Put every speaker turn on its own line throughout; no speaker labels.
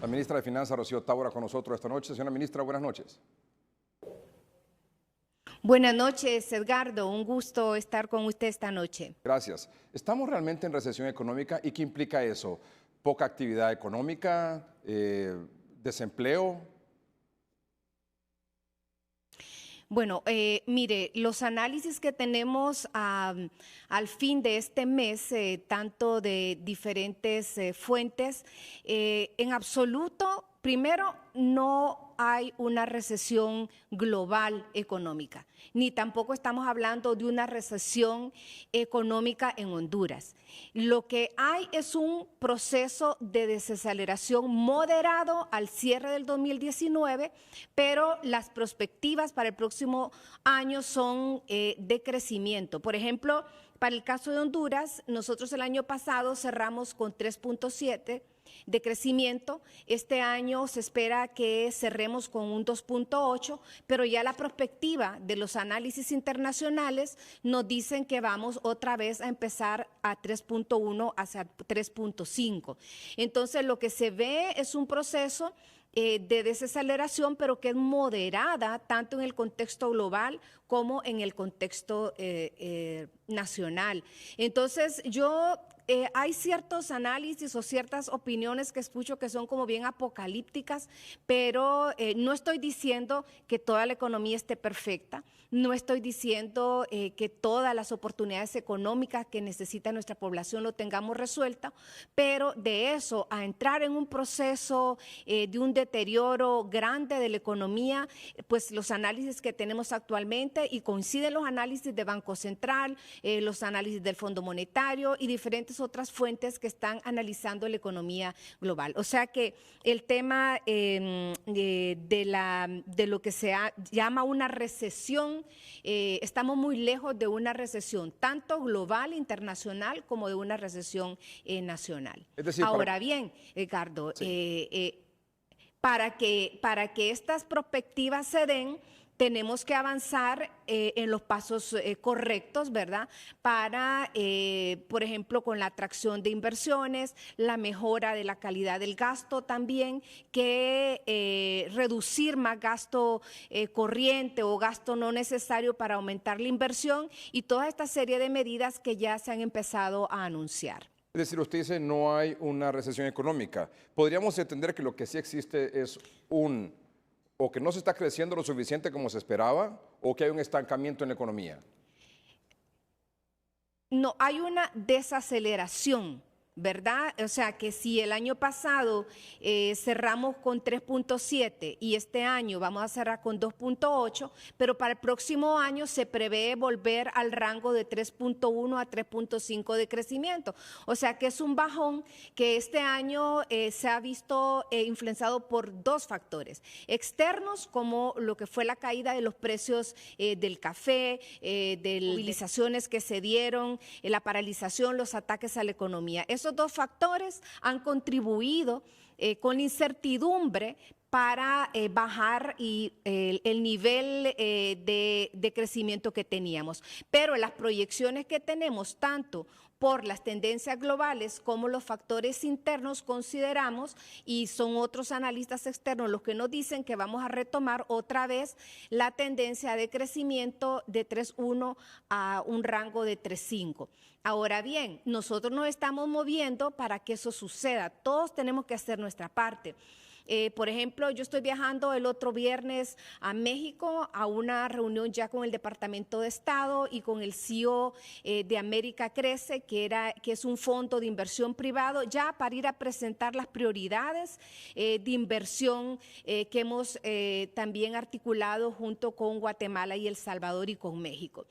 La ministra de Finanzas, Rocío Tábora, con nosotros esta noche. Señora ministra, buenas noches.
Buenas noches, Edgardo. Un gusto estar con usted esta noche.
Gracias. ¿Estamos realmente en recesión económica y qué implica eso? ¿Poca actividad económica? ¿Desempleo?
Bueno, mire, los análisis que tenemos al fin de este mes, tanto de diferentes fuentes, en absoluto, primero, no hay una recesión global económica, ni tampoco estamos hablando de una recesión económica en Honduras. Lo que hay es un proceso de desaceleración moderado al cierre del 2019, pero las perspectivas para el próximo año son de crecimiento. Por ejemplo, para el caso de Honduras, nosotros el año pasado cerramos con 3.7 de crecimiento. Este año se espera que cerremos con un 2.8, pero ya la perspectiva de los análisis internacionales nos dicen que vamos otra vez a empezar a 3.1 hacia 3.5. Entonces, lo que se ve es un proceso de desaceleración, pero que es moderada tanto en el contexto global como en el contexto nacional. Entonces, hay ciertos análisis o ciertas opiniones que escucho que son como bien apocalípticas, pero no estoy diciendo que toda la economía esté perfecta, no estoy diciendo que todas las oportunidades económicas que necesita nuestra población lo tengamos resuelta, pero de eso a entrar en un proceso de un deterioro grande de la economía, pues los análisis que tenemos actualmente, y coinciden los análisis de Banco Central, los análisis del Fondo Monetario y diferentes otras fuentes que están analizando la economía global. O sea que el tema de lo que se llama una recesión, estamos muy lejos de una recesión, tanto global, internacional, como de una recesión nacional.
Es decir,
ahora bien, Ricardo,
sí.
Para que estas perspectivas se den, tenemos que avanzar en los pasos correctos, ¿verdad? Para, por ejemplo, con la atracción de inversiones, la mejora de la calidad del gasto también, que reducir más gasto corriente o gasto no necesario para aumentar la inversión, y toda esta serie de medidas que ya se han empezado a anunciar.
Es decir, usted dice no hay una recesión económica. ¿Podríamos entender que lo que sí existe es o que no se está creciendo lo suficiente como se esperaba, o que hay un estancamiento en la economía?
No, hay una desaceleración, ¿verdad? O sea, que si el año pasado cerramos con 3.7 y este año vamos a cerrar con 2.8, pero para el próximo año se prevé volver al rango de 3.1 a 3.5 de crecimiento. O sea, que es un bajón que este año se ha visto influenciado por dos factores externos, como lo que fue la caída de los precios del café, de movilizaciones que se dieron, la paralización, los ataques a la economía. Esos dos factores han contribuido con incertidumbre para bajar el nivel de crecimiento que teníamos. Pero las proyecciones que tenemos, tanto por las tendencias globales como los factores internos, consideramos, y son otros analistas externos los que nos dicen que vamos a retomar otra vez la tendencia de crecimiento de 3.1 a un rango de 3.5. Ahora bien, nosotros nos estamos moviendo para que eso suceda. Todos tenemos que hacer nuestra parte. Por ejemplo, yo estoy viajando el otro viernes a México a una reunión ya con el Departamento de Estado y con el CEO de América Crece, que es un fondo de inversión privado, ya para ir a presentar las prioridades de inversión que hemos también articulado junto con Guatemala y El Salvador y con México.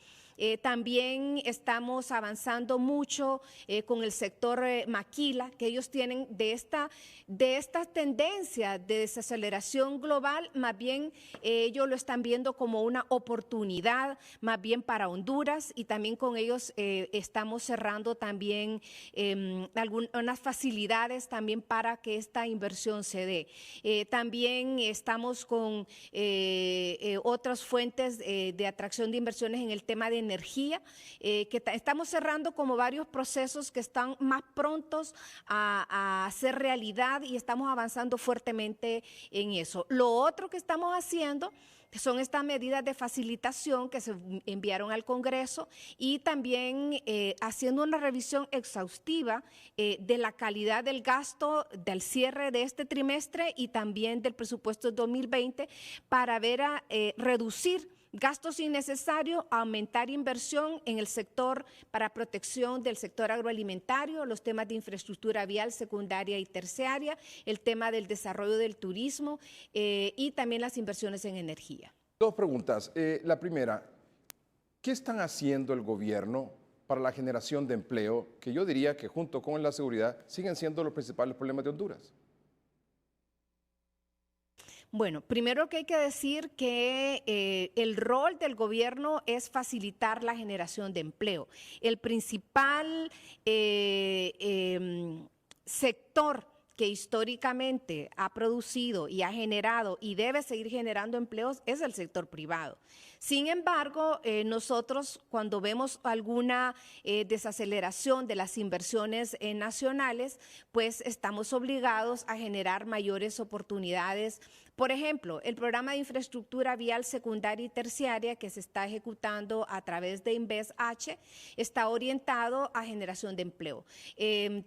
También estamos avanzando mucho con el sector maquila, que ellos tienen de esta tendencia de desaceleración global, más bien ellos lo están viendo como una oportunidad, más bien para Honduras, y también con ellos estamos cerrando también unas facilidades también para que esta inversión se dé. También estamos con otras fuentes de atracción de inversiones en el tema de energía, estamos cerrando como varios procesos que están más prontos a hacer realidad y estamos avanzando fuertemente en eso. Lo otro que estamos haciendo son estas medidas de facilitación que se enviaron al Congreso y también haciendo una revisión exhaustiva de la calidad del gasto del cierre de este trimestre y también del presupuesto 2020 para ver a reducir gastos innecesarios, aumentar inversión en el sector para protección del sector agroalimentario, los temas de infraestructura vial secundaria y terciaria, el tema del desarrollo del turismo y también las inversiones en energía.
Dos preguntas. La primera, ¿qué están haciendo el gobierno para la generación de empleo, que yo diría que junto con la seguridad siguen siendo los principales problemas de Honduras?
Bueno, primero que hay que decir que el rol del gobierno es facilitar la generación de empleo. El principal sector que históricamente ha producido y ha generado y debe seguir generando empleos es el sector privado. Sin embargo, nosotros cuando vemos alguna desaceleración de las inversiones nacionales, pues estamos obligados a generar mayores oportunidades. Por ejemplo, el programa de infraestructura vial secundaria y terciaria que se está ejecutando a través de InvestH está orientado a generación de empleo.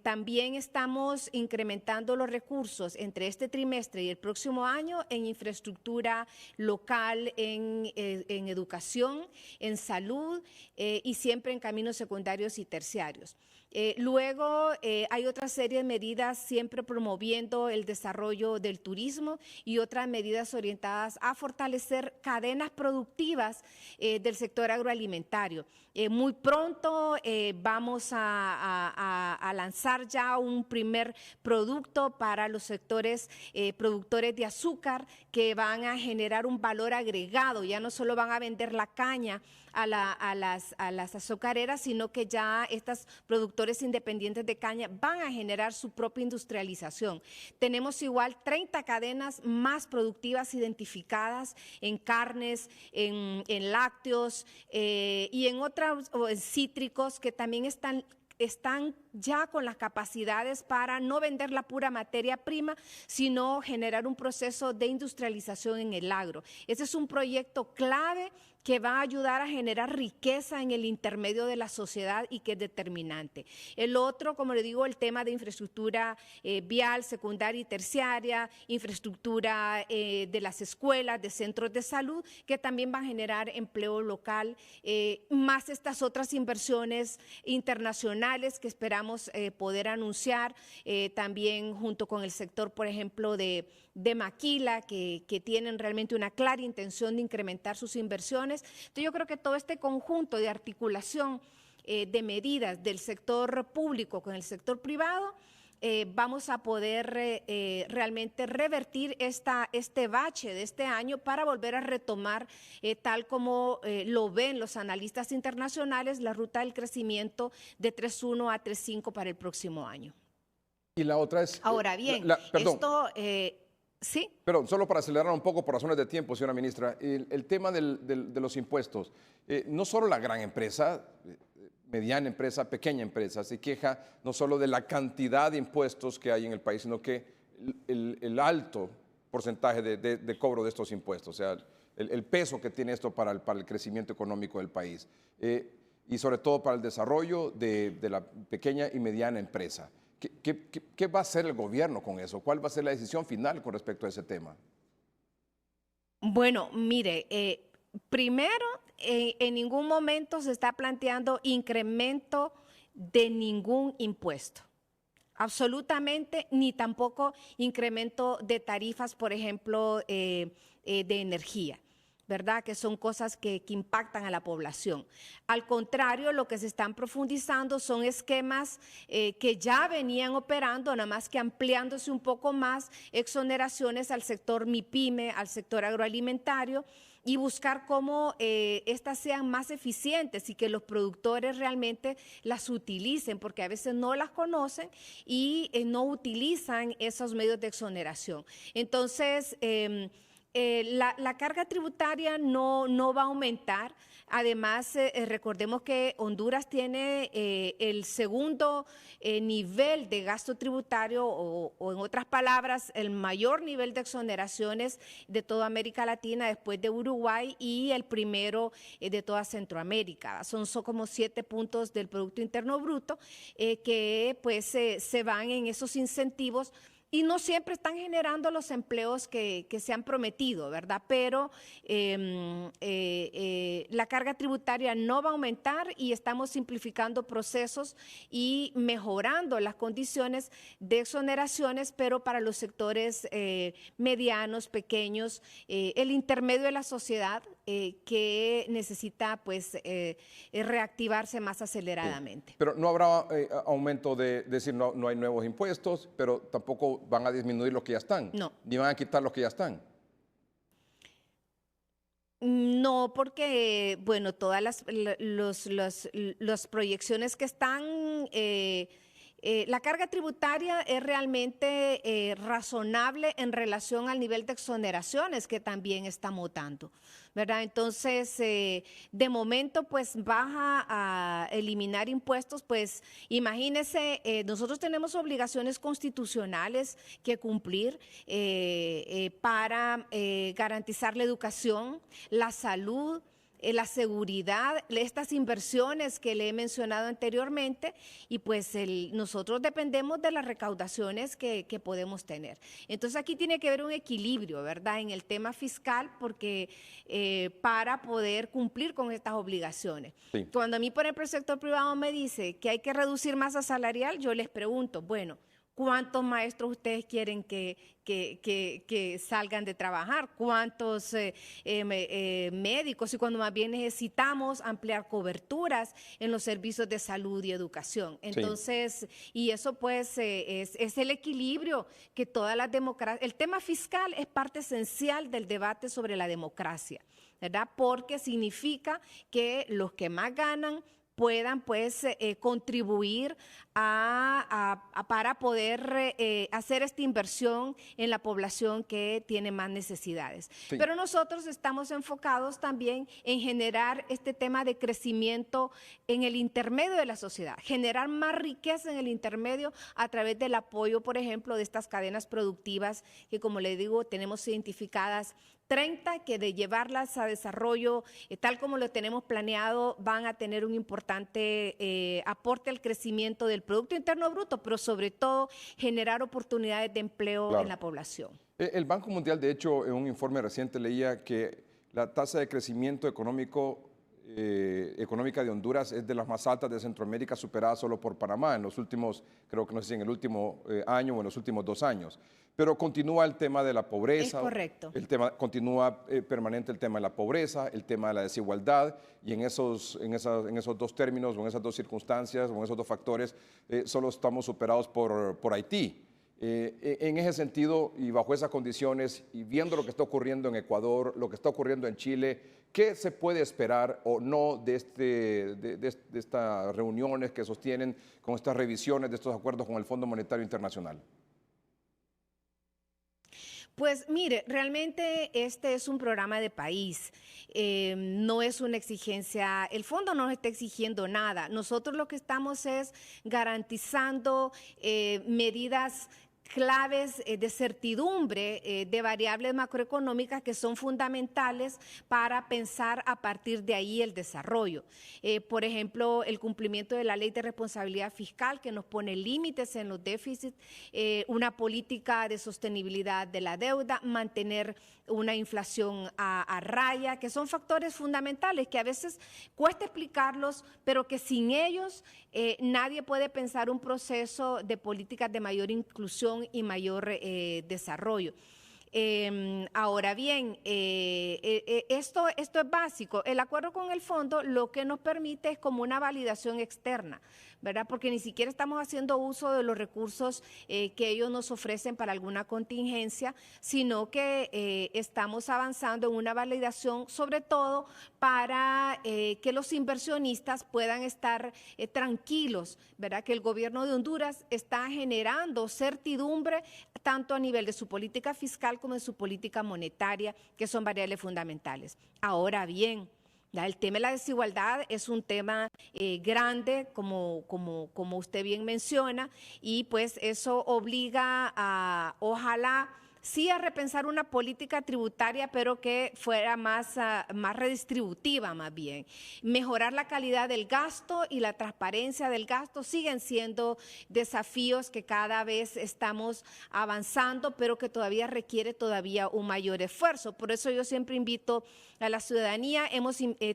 También estamos incrementando los recursos entre este trimestre y el próximo año en infraestructura local, en educación, en salud y siempre en caminos secundarios y terciarios. Luego hay otra serie de medidas siempre promoviendo el desarrollo del turismo y otras medidas orientadas a fortalecer cadenas productivas del sector agroalimentario. Muy pronto vamos a lanzar ya un primer producto para los sectores productores de azúcar que van a generar un valor agregado. Ya no solo van a vender la caña a las azucareras, sino que ya estos productores independientes de caña van a generar su propia industrialización. Tenemos igual 30 cadenas más productivas identificadas en carnes, en lácteos y en otros en cítricos que también están ya con las capacidades para no vender la pura materia prima, sino generar un proceso de industrialización en el agro. Ese es un proyecto clave que va a ayudar a generar riqueza en el intermedio de la sociedad y que es determinante. El otro, como le digo, el tema de infraestructura vial, secundaria y terciaria, infraestructura de las escuelas, de centros de salud, que también van a generar empleo local, más estas otras inversiones internacionales que esperamos poder anunciar, también junto con el sector, por ejemplo, de Maquila, que tienen realmente una clara intención de incrementar sus inversiones. Entonces yo creo que todo este conjunto de articulación de medidas del sector público con el sector privado, vamos a poder realmente revertir este bache de este año para volver a retomar, tal como lo ven los analistas internacionales, la ruta del crecimiento de 3.1 a 3.5 para el próximo año.
Y la otra es...
Ahora bien,
perdón.
esto... ¿sí?
Perdón, solo para acelerar un poco por razones de tiempo, señora ministra, el tema de los impuestos. No solo la gran empresa, mediana empresa, pequeña empresa, se queja no solo de la cantidad de impuestos que hay en el país, sino que el alto porcentaje de cobro de estos impuestos, o sea, el peso que tiene esto para el crecimiento económico del país y sobre todo para el desarrollo de la pequeña y mediana empresa. ¿Qué va a hacer el gobierno con eso? ¿Cuál va a ser la decisión final con respecto a ese tema?
Bueno, mire, primero, en ningún momento se está planteando incremento de ningún impuesto. Absolutamente, ni tampoco incremento de tarifas, por ejemplo, de energía, ¿verdad? Que son cosas que impactan a la población. Al contrario, lo que se están profundizando son esquemas que ya venían operando, nada más que ampliándose un poco más, exoneraciones al sector MIPYME, al sector agroalimentario, y buscar cómo estas sean más eficientes y que los productores realmente las utilicen, porque a veces no las conocen y no utilizan esos medios de exoneración. Entonces, la carga tributaria no va a aumentar. Además, recordemos que Honduras tiene el segundo nivel de gasto tributario o en otras palabras, el mayor nivel de exoneraciones de toda América Latina después de Uruguay y el primero de toda Centroamérica. Son como 7 puntos del Producto Interno Bruto que pues se van en esos incentivos. Y no siempre están generando los empleos que se han prometido, ¿verdad? Pero la carga tributaria no va a aumentar y estamos simplificando procesos y mejorando las condiciones de exoneraciones, pero para los sectores medianos, pequeños, el intermedio de la sociedad que necesita pues reactivarse más aceleradamente.
Sí. Pero no habrá aumento de decir no hay nuevos impuestos, pero tampoco van a disminuir los que ya están.
No.
Ni van a quitar los que ya están.
No, porque, bueno, todas las proyecciones que están, la carga tributaria es realmente razonable en relación al nivel de exoneraciones que también estamos dando, ¿verdad? Entonces, de momento, pues baja a eliminar impuestos, pues imagínese, nosotros tenemos obligaciones constitucionales que cumplir para garantizar la educación, la salud, la seguridad, estas inversiones que le he mencionado anteriormente y pues nosotros dependemos de las recaudaciones que podemos tener. Entonces aquí tiene que haber un equilibrio, ¿verdad? En el tema fiscal porque para poder cumplir con estas obligaciones.
Sí.
Cuando a mí, por ejemplo, el sector privado me dice que hay que reducir masa salarial, yo les pregunto, bueno, ¿cuántos maestros ustedes quieren que salgan de trabajar? ¿Cuántos médicos? Y cuando más bien necesitamos ampliar coberturas en los servicios de salud y educación. Entonces, y eso pues es el equilibrio que todas las democracias... El tema fiscal es parte esencial del debate sobre la democracia, ¿verdad? Porque significa que los que más ganan puedan pues contribuir para poder hacer esta inversión en la población que tiene más necesidades. Sí. Pero nosotros estamos enfocados también en generar este tema de crecimiento en el intermedio de la sociedad, generar más riqueza en el intermedio a través del apoyo, por ejemplo, de estas cadenas productivas que, como le digo, tenemos identificadas 30 que de llevarlas a desarrollo, tal como lo tenemos planeado, van a tener un importante aporte al crecimiento del Producto Interno Bruto, pero sobre todo generar oportunidades de empleo en la población.
El Banco Mundial, de hecho, en un informe reciente leía que la tasa de crecimiento económica de Honduras es de las más altas de Centroamérica, superada solo por Panamá en los últimos, creo que no sé si en el último año o en los últimos 2 años. Pero continúa el tema de la pobreza.
Es correcto.
Continúa permanente el tema de la pobreza, el tema de la desigualdad, y en esos 2 términos, o en esas 2 circunstancias, o en esos 2 factores, solo estamos superados por Haití. En ese sentido, y bajo esas condiciones, y viendo lo que está ocurriendo en Ecuador, lo que está ocurriendo en Chile, ¿qué se puede esperar o no de estas reuniones que sostienen con estas revisiones de estos acuerdos con el Fondo Monetario Internacional?
Pues mire, realmente este es un programa de país, no es una exigencia, el fondo no nos está exigiendo nada, nosotros lo que estamos es garantizando medidas claves de certidumbre de variables macroeconómicas que son fundamentales para pensar a partir de ahí el desarrollo. Por ejemplo, el cumplimiento de la Ley de Responsabilidad Fiscal que nos pone límites en los déficits, una política de sostenibilidad de la deuda, mantener una inflación a raya, que son factores fundamentales que a veces cuesta explicarlos, pero que sin ellos nadie puede pensar un proceso de políticas de mayor inclusión y mayor desarrollo. Ahora bien, esto es básico. El acuerdo con el fondo lo que nos permite es como una validación externa, ¿verdad? Porque ni siquiera estamos haciendo uso de los recursos que ellos nos ofrecen para alguna contingencia, sino que estamos avanzando en una validación, sobre todo para que los inversionistas puedan estar tranquilos, ¿verdad? Que el gobierno de Honduras está generando certidumbre tanto a nivel de su política fiscal como de su política monetaria, que son variables fundamentales. Ahora bien, ya el tema de la desigualdad es un tema grande, como usted bien menciona, y pues eso obliga a, ojalá, sí a repensar una política tributaria, pero que fuera más redistributiva más bien. Mejorar la calidad del gasto y la transparencia del gasto siguen siendo desafíos que cada vez estamos avanzando, pero que todavía requiere un mayor esfuerzo. Por eso yo siempre invito a la ciudadanía,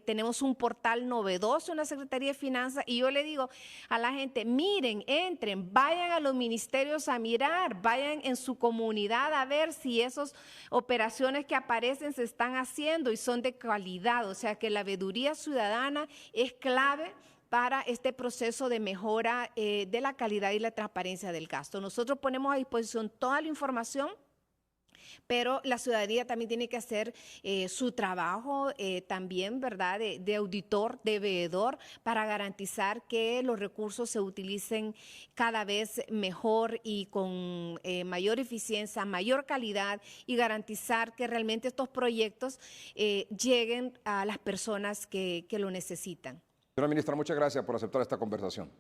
tenemos un portal novedoso en la Secretaría de Finanzas y yo le digo a la gente, miren, entren, vayan a los ministerios a mirar, vayan en su comunidad a ver si esas operaciones que aparecen se están haciendo y son de calidad. O sea que la veeduría ciudadana es clave para este proceso de mejora de la calidad y la transparencia del gasto. Nosotros ponemos a disposición toda la información, pero la ciudadanía también tiene que hacer su trabajo también, ¿verdad?, de auditor, de veedor, para garantizar que los recursos se utilicen cada vez mejor y con mayor eficiencia, mayor calidad, y garantizar que realmente estos proyectos lleguen a las personas que lo necesitan.
Señora ministra, muchas gracias por aceptar esta conversación.